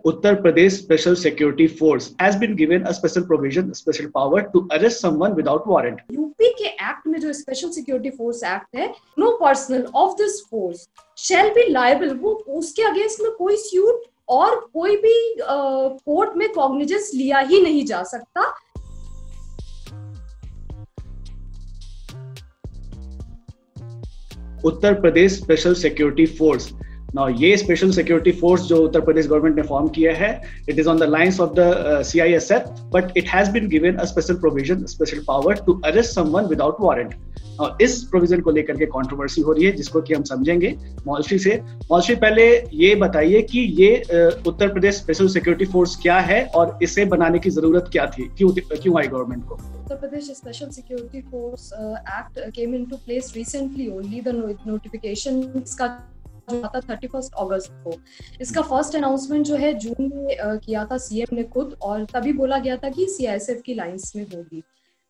Uttar Pradesh Special Security Force has been given a special provision, special power to arrest someone without warrant. UP के act में जो special security force act है, no personnel of this force shall be liable, वो उसके against में कोई suit और कोई भी कोर्ट में कॉग्निजेंस लिया ही नहीं जा सकता। Uttar Pradesh special security force, now ये स्पेशल सिक्योरिटी फोर्स जो उत्तर प्रदेश गवर्नमेंट ने फॉर्म किया है, it is on the lines of the CISF, but it has been given a special provision, special power to arrest someone without warrant. और इस provision को लेकर के कंट्रोवर्सी हो रही है, जिसको कि हम समझेंगे मौलवी से। मौलवी, पहले ये बताइए कि ये उत्तर प्रदेश स्पेशल सिक्योरिटी फोर्स क्या है और इसे बनाने की जरूरत क्या थी, क्यों आई गवर्नमेंट को? Uttar Pradesh Special Security Force Act came into place recently only. The notification इसका जो था 31 अगस्त को। इसका फर्स्ट अनाउंसमेंट जो है जून में किया था सीएम ने खुद, और तभी बोला गया था कि CISF की लाइंस में होगी।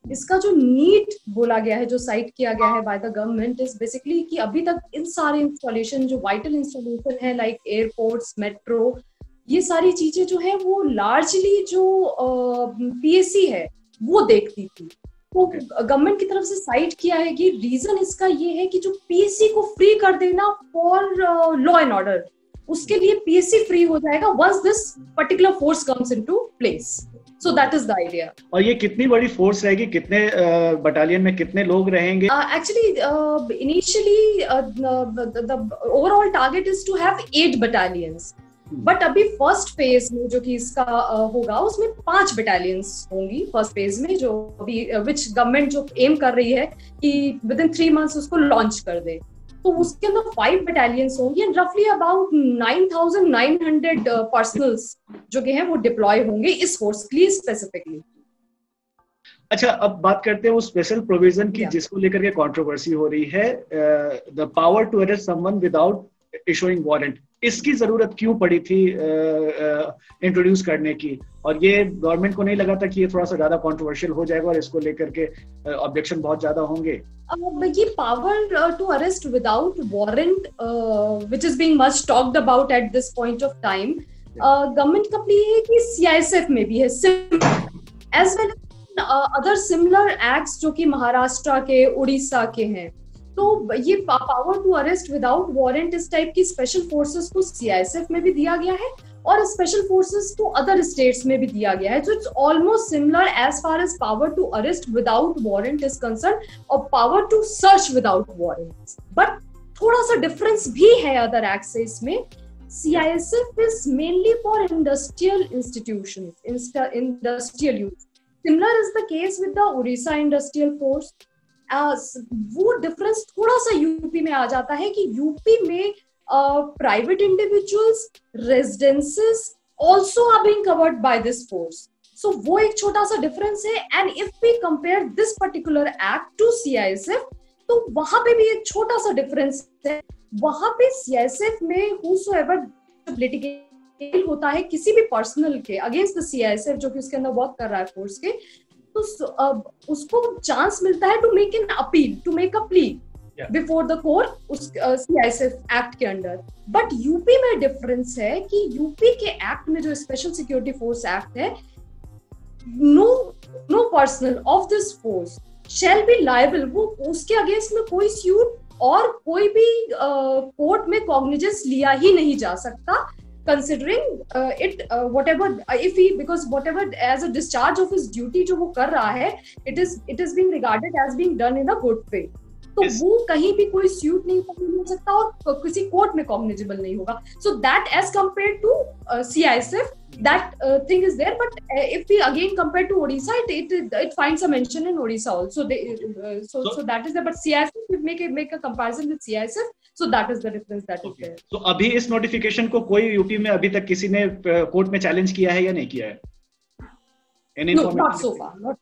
इसका जो नीड बोला गया है, जो साइट किया गया है by the government, is basically कि अभी तक इन सारे इंस्टॉलेशन जो वाइटल इंस्टॉलेशन है लाइक एयरपोर्ट्स, मेट्रो, ये सारी चीजें जो है वो लार्जली जो PSC है वो देखती थी। तो गवर्नमेंट की तरफ से साइट किया है कि रीजन इसका ये है कि जो PSC को फ्री कर देना फॉर लॉ एंड ऑर्डर, उसके लिए PSC फ्री हो जाएगा once this particular force comes into place. So that is the idea. और ये कितनी बड़ी फोर्स रहेगी, कितने बटालियन में कितने लोग रहेंगे? Actually initially the overall target is to have 8 battalions, but अभी फर्स्ट फेज में जो कि इसका होगा उसमें 5 बटालियंस होंगी फर्स्ट फेज में, जो अभी विच गवर्नमेंट जो एम कर रही है कि विद इन 3 मंथ्स उसको लॉन्च कर दे। तो उसके अंदर 5 बटालियंस होंगी एंड रफली अबाउट 9,900 पर्सनल्स जो कि हैं वो डिप्लॉय होंगे इस फोर्स के लिए स्पेसिफिकली। अच्छा, अब बात करते हैं वो स्पेशल प्रोविजन की, जिसको लेकर के कंट्रोवर्सी हो रही है, the power to arrest someone without issuing warrant. इसकी जरूरत क्यों पड़ी थी इंट्रोड्यूस करने की, और ये गवर्नमेंट को नहीं लगा था कि ये थोड़ा सा ज्यादा कंट्रोवर्शियल हो जाएगा और इसको लेकर के ऑब्जेक्शन बहुत ज्यादा होंगे? ये power to arrest without warrant which is being much talked about at this point of time, government का प्ले है कि CISF में भी है as well other similar acts जो कि महाराष्ट्र के, उड़ीसा के हैं। तो ये power to arrest without warrant इस टाइप की स्पेशल फोर्सेस को CISF में भी दिया गया है और स्पेशल फोर्सेस को अदर स्टेट्स में भी दिया गया है। So it's almost similar as far as power to arrest without warrant is concern और power to search without warrant, but थोड़ा सा डिफरेंस भी है अदर एक्ट से इसमें। CISF is mainly for industrial institutions, industrial use. Similar is the case with the Orissa Industrial Force. वो difference थोड़ा सा यूपी में आ जाता है कि यूपी में private individuals, residences also are being covered by this force. So वो एक छोटा सा डिफरेंस है। And if we compare this particular act to CISF, तो वहां पे भी एक छोटा सा डिफरेंस है। वहां पे CISF में whosoever लिटिगेशन होता है किसी भी पर्सनल के अगेंस्ट द CISF जो कि उसके अंदर वर्क कर रहा है फोर्स के, तो उसको चांस मिलता है to make an appeal, to make a plea before the court उस CISF एक्ट के अंडर। बट यूपी में डिफरेंस है कि यूपी के एक्ट में जो स्पेशल सिक्योरिटी फोर्स एक्ट है, no personnel of this force shall be liable, वो उसके अगेंस्ट में कोई सूट और कोई भी कोर्ट में कॉग्निजेंस लिया ही नहीं जा सकता, considering whatever if he, because whatever as a discharge of his duty जो वो कर रहा है, it is being regarded as being done in a good faith. तो वो कहीं भी कोई सूट नहीं मिल सकता और किसी कोर्ट में कॉग्निजेबल नहीं होगा। So that as compared to CISF, that thing is there. But if we again compare to Odisha, it finds a mention in Odisha also. So that is there. But CISF, we make a comparison with CISF. So that is the difference that is there. So अभी इस notification को कोई UP में अभी तक किसी ने court में चैलेंज किया है या नहीं किया है? No, not so far. Not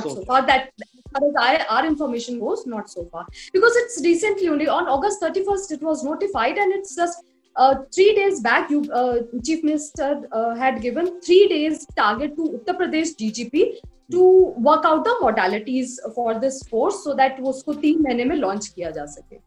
so far. That as our information goes, not so far. Because it's recently only on August 31st it was notified, and it's just 3 days back Chief Minister had given 3 days target to Uttar Pradesh DGP to work out the modalities for this force so that उसको 3 महीने में launch किया जा सके.